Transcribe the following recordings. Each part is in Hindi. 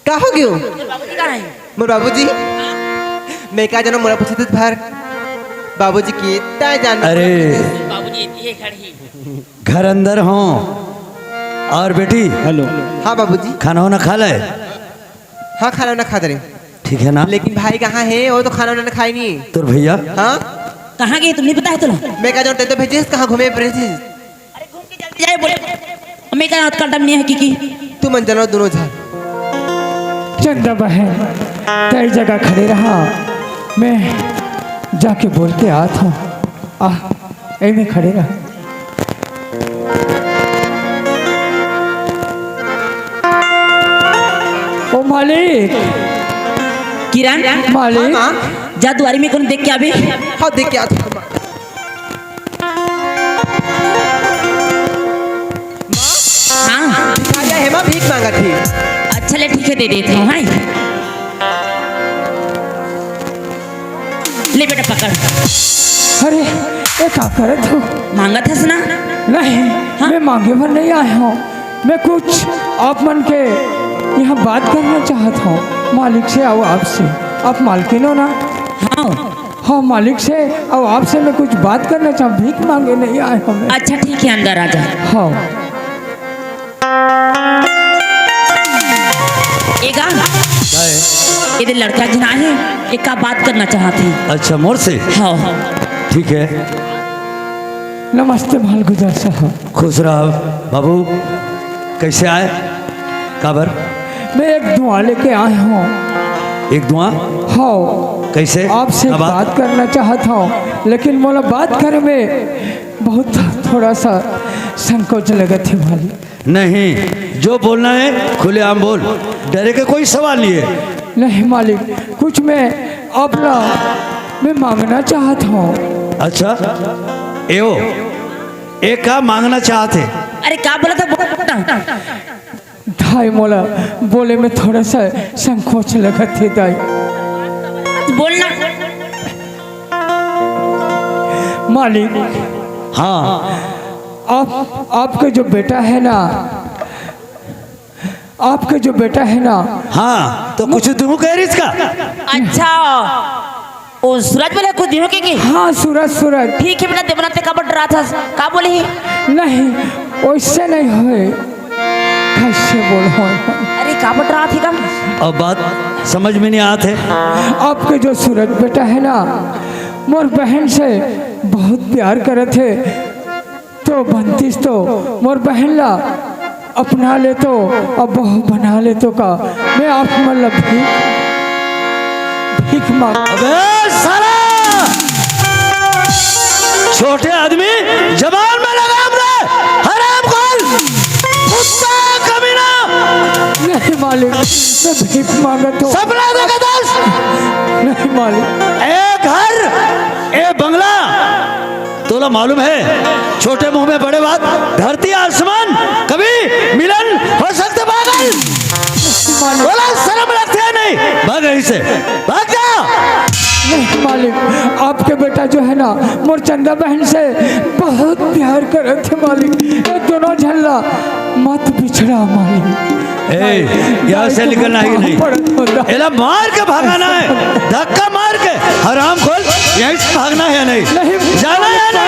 का हो गयो मोर बाबूजी मैं का जानो मोरा पूछे भर बाबूजी की ता जान। अरे बाबूजी ये खड़ी घर अंदर हो और बेटी हेलो। हाँ बाबूजी खाना वाना खा ले। हाँ खाना वाना खा दे ठीक है ना। लेकिन भाई कहाँ है वो तो खाना वाना खाई नहीं। तोर भैया हाँ कहाँ गए तुम नहीं पता है तुला? मैं का जानते तो भेजिस कहाँ घूमे प्रेसिस। अरे घूम के जल्दी जाए बोले मैं का हाथ का डम नहीं है की तू मन जानो दोनों झा चंदा बहन कई जगह खड़े रहा, मैं जाके बोल के आता हूँ। यही में खड़े रहा। ओ मालिक किरण मालिक हाँ जा दुआरी में कौन देख के आवे। हाँ देख के आता हूँ। हाँ भिखारिया हेमा भीख मांगा थी। अच्छा ले ठीक है दे देती हूँ। हाँ ले बेटा पकड़। अरे ये क्या करे तू? मांगा था सुना? नहीं हाँ? मैं मांगे भर नहीं आया हूँ। मैं कुछ आप मन के यहाँ बात करना चाहता हूँ मालिक से और आपसे। आप मालकिन हो ना? हाँ हाँ मालिक से और आपसे मैं कुछ बात करना चाहूँ। भीख मांगे नहीं आया हूँ मैं। अच्छा ठीक है अंदर आ जा। हाँ एगा इधर लड़का जना है एक का बात करना चाहती। अच्छा मोर से हाँ हाँ ठीक है। नमस्ते मालगुजार साहब। खुश रहो बाबू। कैसे आए काबर? मैं एक दुआ लेके आया हूँ। एक दुआ हाँ कैसे आपसे अब बात करना चाहता हूँ, लेकिन मोला बात करे में बहुत थोड़ा सा संकोच लगा थी मालिक। नहीं जो बोलना है खुले आम बोल, डरे के कोई सवाल नहीं है। नहीं मालिक कुछ मैं अपना मैं मांगना चाहता हूँ। अच्छा एओ एक का मांगना चाहते? अरे क्या बोला था बोला ढाई मोला बोले में थोड़ा सा संकोच लगा थी दाई। बोलना। मालिक हाँ आपके जो बेटा है ना, आपके जो बेटा है ना। हाँ तो कुछ दूँ कह रही इसका? अच्छा ओ सूरज बोले कुछ दिनों के हाँ सूरज ठीक है बेटा देवनाथ का बट रहा था का बोले ही? नहीं वैसे नहीं होए। कैसे बोल अरे का बट रहा थी का? अब बात समझ में नहीं आते। आपके जो सूरज बेटा है ना मोर बहन से बहुत प्यार करे थे, तो बनतीस तो मोर बहन ला अपना ले तो अब बहू बना ले तो का मैं आप मतलब भीख मांग। अबे साला छोटे आदमी जबान में लगाम रे हराम खोल कुत्ता कमीना। नहीं मालिक मैं भीख मांगा तो। सपना देखा दस नहीं मालिक। ए घर ए बंगला तोला मालूम है छोटे मुंह में बड़े बात। धरती आसमान कभी मिलन हो सकते पागल। बोला शर्म लगते है नहीं? भाग यहीं से भाग जा। नहीं मालिक आपके बेटा जो है ना मोर चंदा बहन से बहुत प्यार करे थे मालिक। ये दोनों झल्ला मत बिछड़ा मालिक। यहाँ से निकलना ही नहीं। एला मार के भागाना है, धक्का मार के। हराम खोल यहीं से भागना है या नहीं? जाना है या नहीं?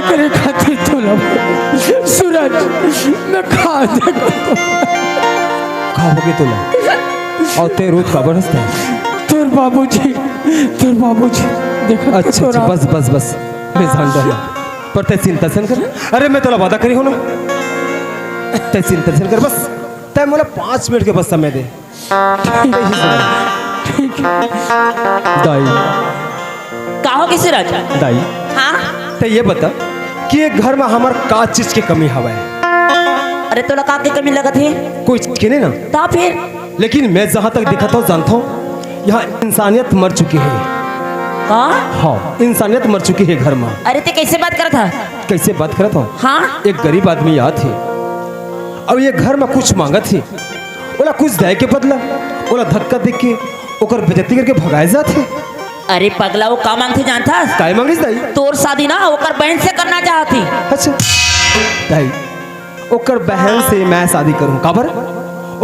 अरे खातिर तो सूरज मैं खा देखो खाओगे तुला और ते रोज खबर हंसता है। तोर बाबूजी देखो। अच्छा अच्छा बस बस बस मैं जान रहा पर ते चिंता सन कर। अरे मैं तोला वादा करी हो ना ते चिंता सन कर बस ते मोला 5 मिनट के बस समय दे। दाई कहो के सूरज दाई हाँ तो ये बता कि ये घर में हमार का चीज के कमी हवा है? अरे तोला का के कमी लगत है कोई चीज के नहीं ना, ता फिर लेकिन मैं जहाँ तक दिखा था जानता हूँ यहाँ इंसानियत मर चुकी है। का हाँ, इंसानियत मर चुकी है घर में। अरे ते कैसे बात करत था कैसे बात करता हूँ? हाँ एक गरीब आदमी याद थे, अब ये घर में कुछ मांगा थी, बोला कुछ दे के बदला, बोला धक्का देख के ओकर बेइज्जती करके भगाए जाते। अरे पगला वो का मांगते जानता काय मांगिस दाई? तोर शादी ना ओकर बहन से करना चाहती अच्छा दाई, ओकर बहन से मैं शादी करूं काबर?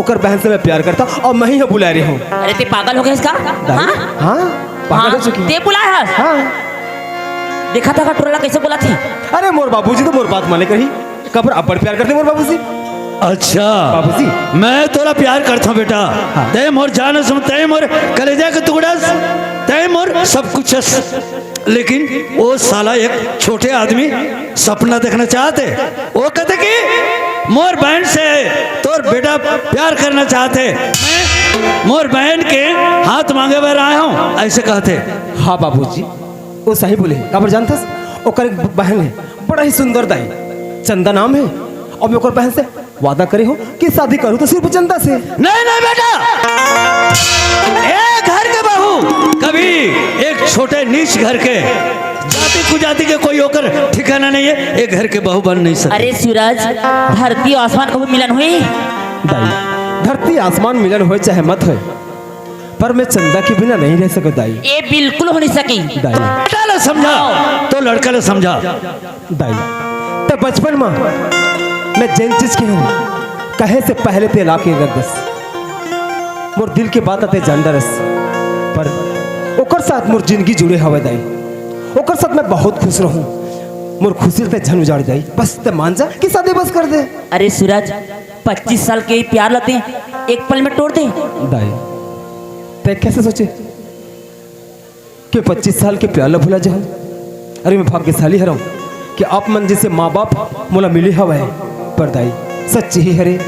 ओकर बहन से मैं प्यार करता और मैं ही बुला रही हूँ। अरे ते पागल हो गया इसका दाई हाँ हाँ पागल हो चुकी है। ते बुलाया है हाँ देखा था का टोला कैसे बोला थी अरे मोर बाबूजी तो मोर बात माने करी काबर अब बड़ प्यार करते मोर बाबूजी। अच्छा बाबूजी मैं तोरा प्यार करता हूँ बेटा। हाँ। तय मोर जान सुन, तय मोर कलेजा के टुकड़ा, तय मोर सब कुछ। लेकिन वो साला एक छोटे आदमी सपना देखना चाहते, वो कहते कि मोर बहन से तोर बेटा प्यार करना चाहते, मैं मोर बहन के हाथ मांगे हुए आया हूँ ऐसे कहते। हाँ बाबूजी वो सही बोले। काबर जानता ओकर एक बहन है बड़ा ही सुंदर दाई, चंदा नाम है, और मैं ओकर बहन से वादा करे हो कि शादी करूँ तो सिर्फ चंदा से। नहीं नहीं बेटा, एक घर के बहू कभी एक छोटे नीच घर के जाति कुजाति के कोई होकर ठिकाना नहीं है, एक घर के बहू बन नहीं सकते। अरे सूरज धरती और आसमान कभी मिलन हुई दाई धरती आसमान मिलन हो चाहे मत हो, पर मैं चंदा के बिना नहीं रह सकता दाई। ये बिल्कुल हो नहीं सकी दाई बेटा ने समझा तो लड़का ने समझा। दाई तो बचपन में मैं जैन चीज की हूँ कहे से पहले ते ला के रख दस मोर दिल के बात आते जान दरस, पर ओकर साथ मोर जिंदगी जुड़े हवे दाई, ओकर साथ मैं बहुत खुश रहूं, मोर खुशी ते झन उजाड़ जाई, बस ते मान जा कि शादी बस कर दे। अरे सूरज 25 साल के प्यार लते एक पल में तोड़ दे दाई ते कैसे सोचे कि 25 साल के प्यार भुला जाऊं? अरे मैं भाग्यशाली हूँ कि आप मन जैसे माँ बाप मोला मिले हवा है, पर दाई सच्ची ही हरे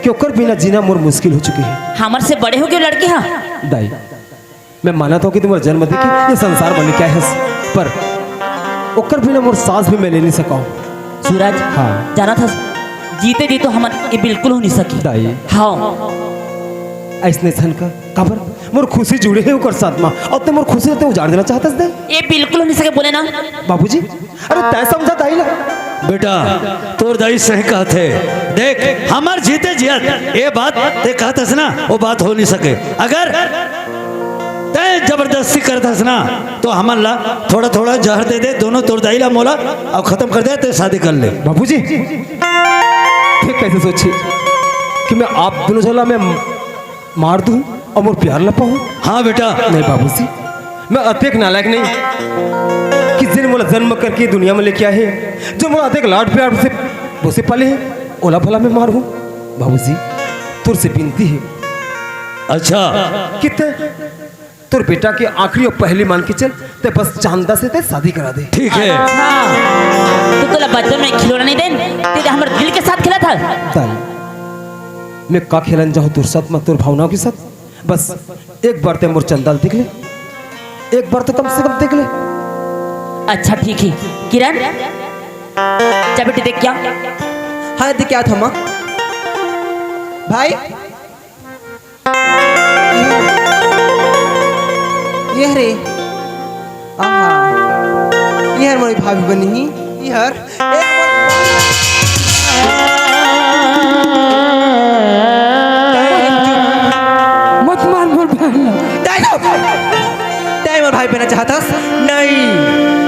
कि ओकर बिना जीना मोर मुश्किल हो चुकी है। हमर से बड़े हो गए लड़के हाँ दाई मैं मानता हूँ कि तुम्हारा जन्म देखी ये संसार बने क्या है, पर ओकर बिना मोर सांस भी मैं ले नहीं सका हूँ। सूरज हाँ। जाना था जीते जी तो हम ये बिल्कुल हो नहीं सकी दाई हाँ ऐसने सन का काबर मोर खुशी जुड़े है ओकर साथ में, और ते मोर खुशी रहते उजाड़ देना चाहता दे। ये बिल्कुल हो नहीं सके बोले ना बाबूजी अरे तय समझा दाई ला बेटा तोर दाई सही कहते, देख हमार जीते जियत ये बात ते कहतस ना वो बात हो नहीं सके। अगर तय जबरदस्ती करतस ना तो हमन ला थोड़ा थोड़ा जहर दे दे, दोनों तोर दाई ला मोला अब खत्म कर दे, ते शादी कर ले। बाबूजी ठीक कैसे सोची कि मैं आप दोनों झोला में मार दूं और मोर प्यार न पाऊं? हाँ बेटा नहीं बाबूजी मैं अत्यक नालायक नहीं कि जिन मोला जन्म करके दुनिया में लेके आए हैं, जो मोला अत्यक लाड प्यार से उसे पाले हैं, ओला भला में मार हूं। बाबूजी तुर से विनती है अच्छा कितने तुर बेटा के आखिरी और पहली मान के चल ते बस चांदा से ते शादी करा दे। ठीक है। हाँ तो बच्चों में खिलौना नहीं देन तेरे हमारे दिल के साथ खेला था दाई मैं का खेलन जाऊँ तुर साथ में तुर भावनाओं के साथ, बस एक बार ते मोर चंदा देख ले, एक बार तो कम से कम देख ले। अच्छा ठीक है किरण जा बेटे देख क्या हाँ देख क्या था माँ भाई ये रे आहा ये हर मोरी भाभी बनी ही ये हर मत मान मोर बहन टाइम और भाई बहना चाहता नहीं।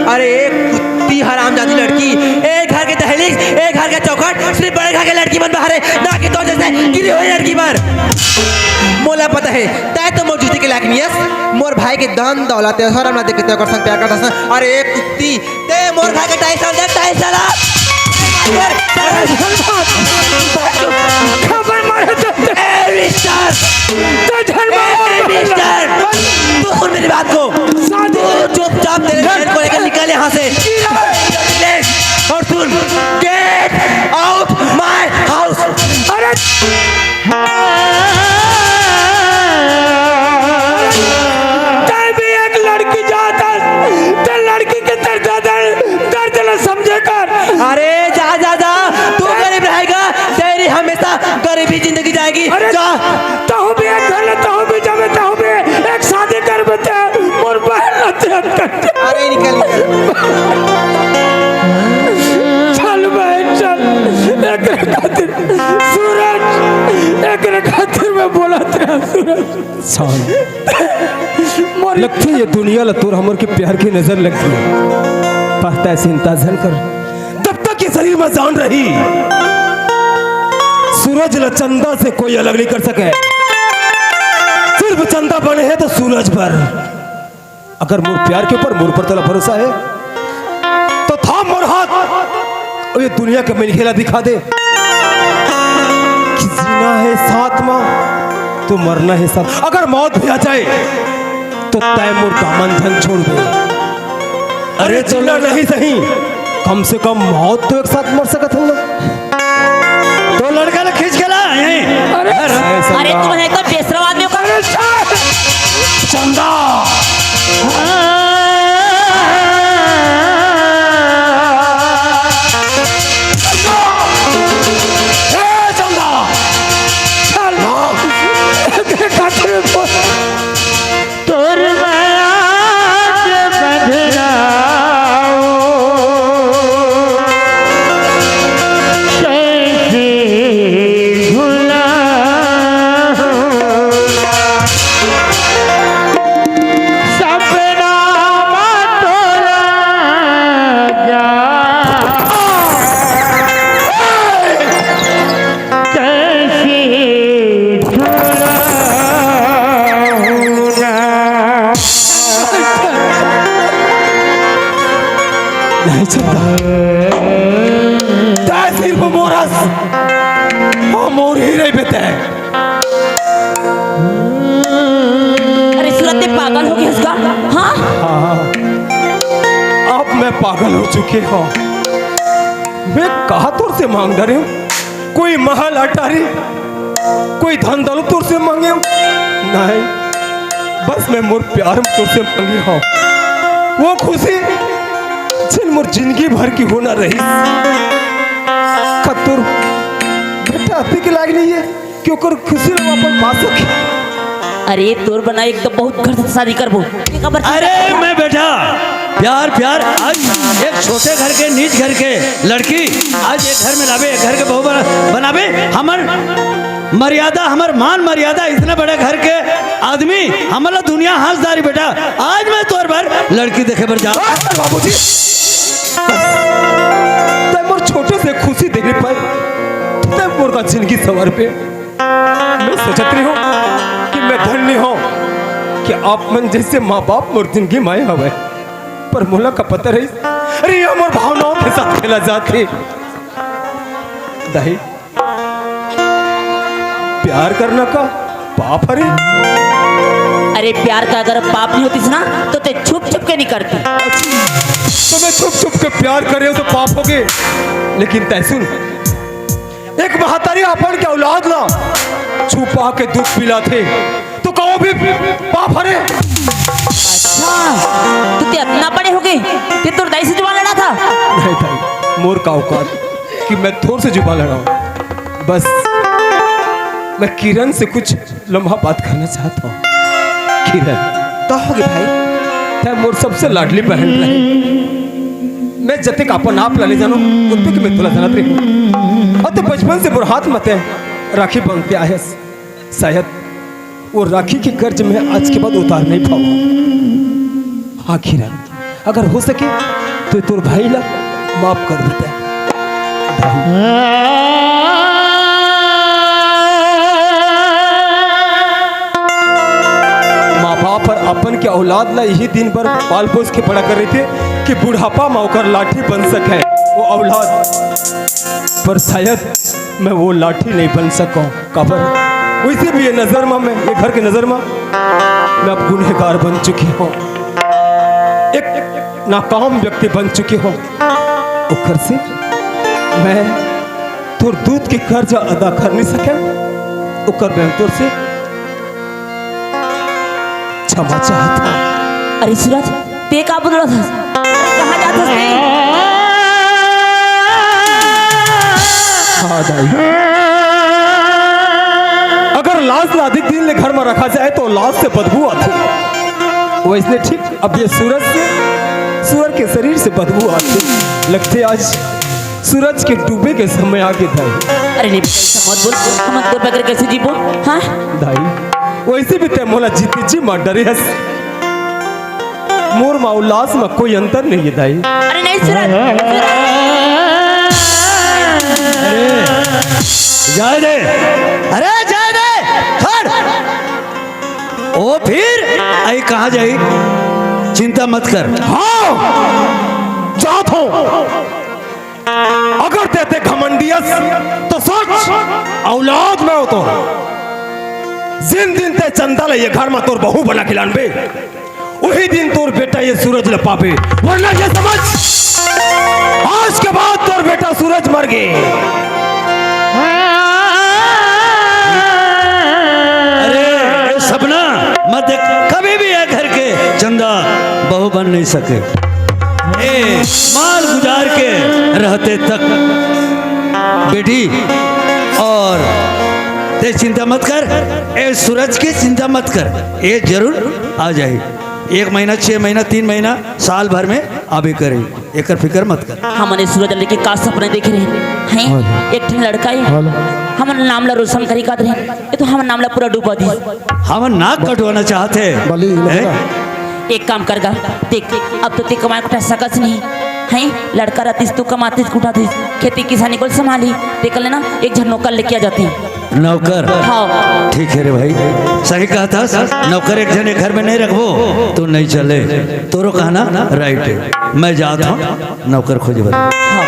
अरे एक कुत्ती हरामजादी लड़की एक घर के दहलीज एक घर का चौखट सिर्फ बड़े घर के लड़की बन बाहर है ना कि तो जैसे गिरी हुई लड़की पर मोला पता है तय तो मोर जूती के लायक नहीं है। मोर भाई के धन दौलत है हराम ना देख के कर संग प्यार करता है। अरे एक कुत्ती ते मोर भाई के टाइस साल दे टाइस साल खबर मारे तो तू सुन मेरी बात को, चुपचाप तेरे बहन को लेकर निकल यहाँ से और सुन गेट आउट माय हाउस। अरे मोर लगती है ये दुनिया ला तोर हमर के प्यार की नजर लगती है। पता है चिंता झन कर, जब तक ये शरीर में जान रही सूरज ला चंदा से कोई अलग नहीं कर सके। सिर्फ चंदा बने है तो सूरज पर। अगर मोर प्यार के ऊपर मोर पर तेरा भरोसा है तो थाम मोर हाथ और ये दुनिया का मेल खेला दिखा दे कि जीना है साथ मां तो मरना है साथ। अगर मौत भी आ जाए तो तय मोर दामन धन छोड़ दे। अरे जीना नहीं सही, कम से कम मौत तो एक साथ मर सकत हम लोग। तो लड़का ने खींच के ला यहीं। अरे तुम है तो बेसरा आदमी का चंदा नहीं चंदा सिर्फ मोरस और मोर ही नहीं बेते। अरे सूरत ने पागल हो गया उसका। हाँ अब मैं पागल हो चुकी हूँ। मैं कहा तुर से मांग रही हूँ, कोई महल अटारी कोई धन दौलत तुर से मांगे हूँ नहीं, बस मैं मोर प्यार तुर से मांगी हूँ। वो खुशी जिन मोर जिंदगी भर की होना रही खतुर बेटा अति के लाग नहीं है कि ओकर खुशी में अपन पा सके। अरे तोर बना एक तो बहुत घर से शादी करबो। अरे मैं बेटा प्यार प्यार आज एक छोटे घर के नीच घर के लड़की आज एक घर में लावे, एक घर के बहू बनावे। हमर मर्यादा हमर मान मर्यादा इतने बड़े घर के आदमी हमारा दुनिया हासदारी बेटा। आज मैं तोर पर लड़की देखे पर जा बाबूजी मोर छोटे से खुशी देखने पाए तब मोर का जिंदगी सवार पे मैं सोचत रही हूँ कि मैं धन्य हूँ कि आप मन जैसे माँ बाप मोर जिंदगी माए हवे। पर मोला का पता रही अरे ये मोर भावनाओं के साथ खेला जाते दही प्यार करना का पाप हरे। अरे प्यार का अगर पाप नहीं होती ना तो ते छुप छुप के नहीं करती। तो मैं छुप छुप के प्यार करे तो पाप हो गए, लेकिन तैसुन एक महातारी अपन के औलाद ला छुपा के दूध पिला थे तो कहो भी पाप हरे। अच्छा तू ते इतना बड़े हो गए ते तोर दाई से जुबान लड़ा था। नहीं भाई मोर का औकात कि मैं थोर से जुबान लड़ाऊं। बस मैं किरण से कुछ लम्हा बात करना चाहता हूँ। किरण कहोगे भाई तै मोर सबसे लाडली बहन रहे। मैं जते का अपन आप लाने जानो उतने कि मैं तुला जानत रही हूँ। और तो बचपन से मोर हाथ मते राखी बांधते आए। शायद वो राखी की कर्ज में आज के बाद उतार नहीं पाऊंगा। हाँ किरण अगर हो सके तो तोर भाई ला माफ कर देते माँ बाप और अपन के औलाद ला यही दिन भर पाल पोस के बड़ा कर रहे थे कि बुढ़ापा में होकर लाठी बन सके वो औलाद। पर शायद मैं वो लाठी नहीं बन सकूं। काबर वैसे भी ये नजर में मैं ये घर के नजर में मैं अब गुनहगार बन चुकी हूँ, एक नाकाम व्यक्ति बन चुकी हूँ। उखर से मैं तोर दूध के कर्ज अदा कर नहीं सके। उकर मैं तोर से क्षमा चाहता। अरे सूरज ते का बोल रहा था कहाँ जाता है? हाँ दाई अगर लाश अधिक दिन ले घर में रखा जाए तो लाश से बदबू आती। वैसे ठीक अब ये सूरज के शरीर से बदबू आती लगते आज सूरज के डूबे के समय आगे था। अरे नहीं मत बोल हम दो बगैर कैसे जीवो। हाँ दाई वैसे भी ते मोला जीती जी मत डरे हस मोर मा उल्लास में कोई अंतर नहीं है दाई। अरे नहीं सूरज, जाए दे, अरे जाए दे, खड़। ओ फिर आई कहाँ जाई? चिंता मत कर। हाँ जात हो अगर तेते घमंडियस तो सोच औलाद में हो तो जिन दिन ते चंदा ले ये घर में तोर बहू बना खिलान बे वही दिन तोर बेटा ये सूरज ले पापे, वरना ये समझ आज के बाद तोर बेटा सूरज मर गए। अरे सपना मत देख, कभी भी है घर के चंदा बहू बन नहीं सके। ए माल गुजार के रहते तक बेटी, और ते चिंता मत कर, ए सूरज की चिंता मत कर, ये जरूर आ जाए। 1 महीना, 6 महीना, 3 महीना, साल भर में अभी करे, एक फिक्र मत कर। हमने सूरज लेके का सपने देख रहे हैं। एक ठन लड़का है, हमन नाम ला रोशन करी का रहे, ये तो हमन नाम ला पूरा डूबा दी। हम नाक कटवाना चाहते हैं। एक काम करगा, देख अब तो ते कमाए कुछ सकस नहीं है। लड़का रहतीस तो कमातीस कुटातीस, खेती किसानी को संभाली, ते कर लेना एक झन नौकर लेके आ जाते हैं। नौकर? हाँ ठीक है रे भाई, सही कहा था। नौकर एक जने घर में नहीं रखबो तो नहीं चले, तोरो कहना राइट है। मैं जाता हूँ नौकर खोज बता। हाँ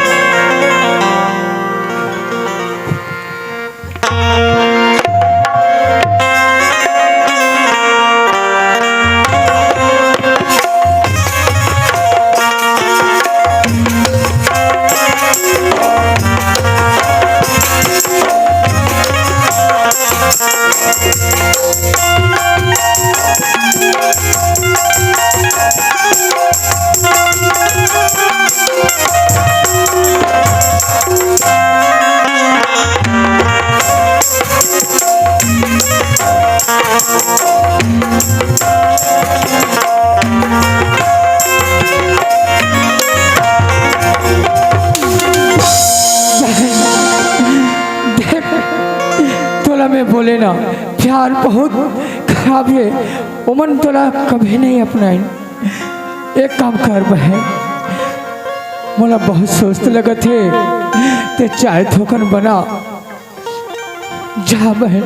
में बोले ना प्यार बहुत खराब है, उमन तोला कभी नहीं अपनाई। एक काम कर बहन, मोला बहुत सोच लगत है, ते चाय थोकन बना, जा बहन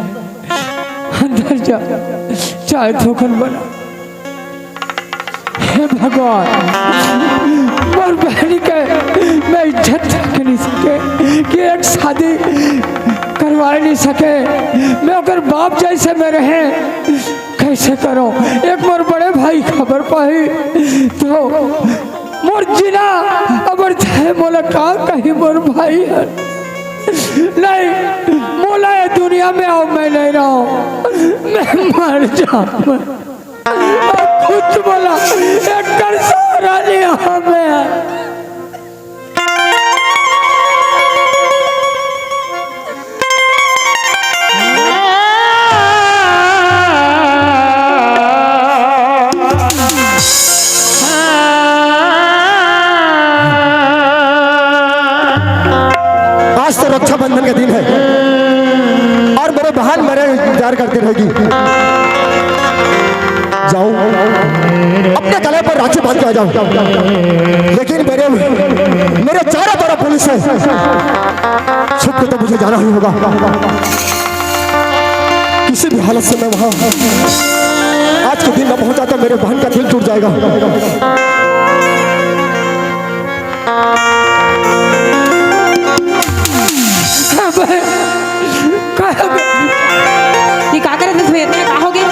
अंदर जा, चाय थोकन बना। हे भगवान, मोर बहन के मैं इज्जत रख नहीं सके कि एक शादी करवा नहीं सके, मैं अगर बाप जैसे में रहे कैसे करो। एक मोर बड़े भाई खबर पाई तो मोर जीना अबर चाहे मोला का कहीं मोर भाई है नहीं, मोला ये दुनिया में आओ मैं नहीं रहा, मैं मर जाऊं। खुद बोला एक कर सारा लिया हमें। आज तो रक्षाबंधन का दिन है और मेरे बहन मेरे इंतजार करती रहेगी। जाऊं अपने गले पर राखी बांध के आ जाऊं, लेकिन मेरे चारों तरफ पुलिस है, छुप के तो मुझे जाना ही होगा। किसी भी हालत से मैं वहां आज के दिन न पहुंचा तो मेरे बहन का दिल टूट जाएगा। ये क्या करे थे सवेर में, कहा होगे?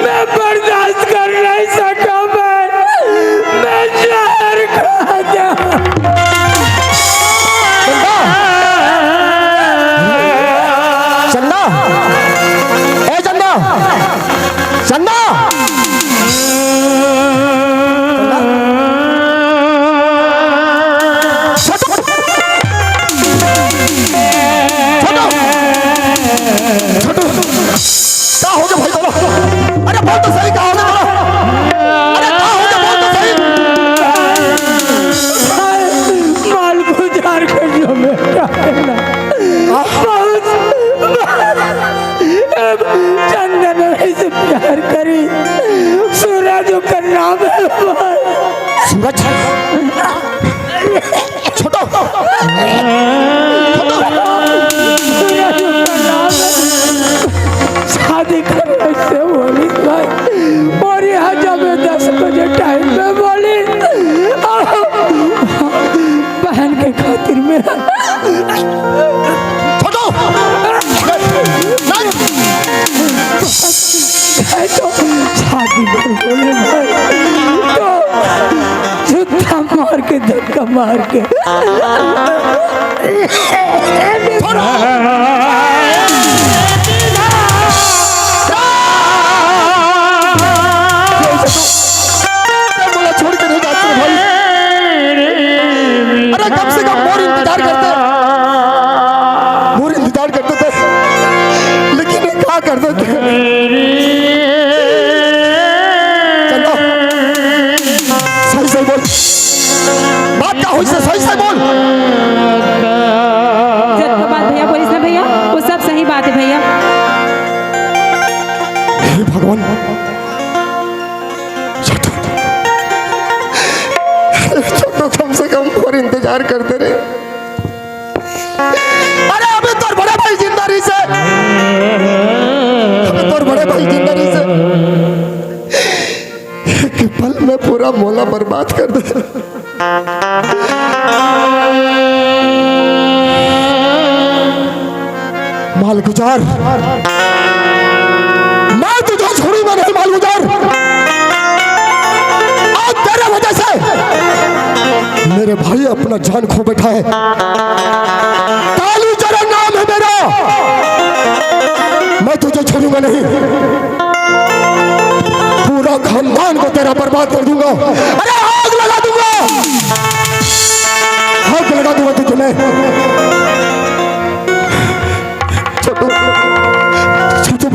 मैं बर्दाश्त कर नहीं सका, मैं जहर खा जाऊं। चंदा, ए चंदा, चंदा, प्यार करी सूरज का नाम है हमार। सूरज छोटो सूरज का नाम है। शादी करने से बोली भाई और यहाँ जब 10 बजे टाइम पे बोली बहन के खातिर मेरा छोटो तो शादी कर बोले भाई तो जूता मार के धक्का मार के बोला छोड़ के नहीं जाते भाई। अरे कम से कम मोर इंतजार करते थे लेकिन ये क्या करते थे। चलो सही सही बोल बात क्या हुई से सही सही बोल। जब का बात भैया बोली ना भैया वो सब सही बात है भैया। हे भगवान छोटो कम से कम और इंतजार करते रहे। अरे अभी तो बड़े भाई जिंदगी से अभी तो बड़े भाई जिंदगी से एक पल में पूरा मोला बर्बाद कर दे। माल गुजार मैं तुझे छोड़ूंगा नहीं माल गुजार। आज तेरे वजह से मेरे भाई अपना जान खो बैठा है। कालू जरा नाम है मेरा। मैं तुझे छोड़ूंगा नहीं पूरा खानदान को तेरा बर्बाद कर दूंगा। अरे आग लगा दूंगा तुझे मैं। छोटू छोटू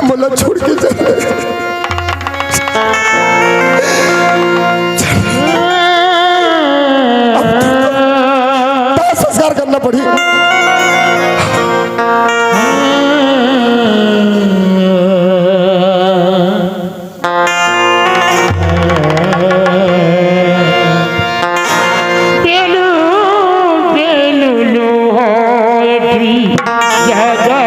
मोला छोड़ के चले संस्कार करना पड़ी। बेलू बेलू लो है जगह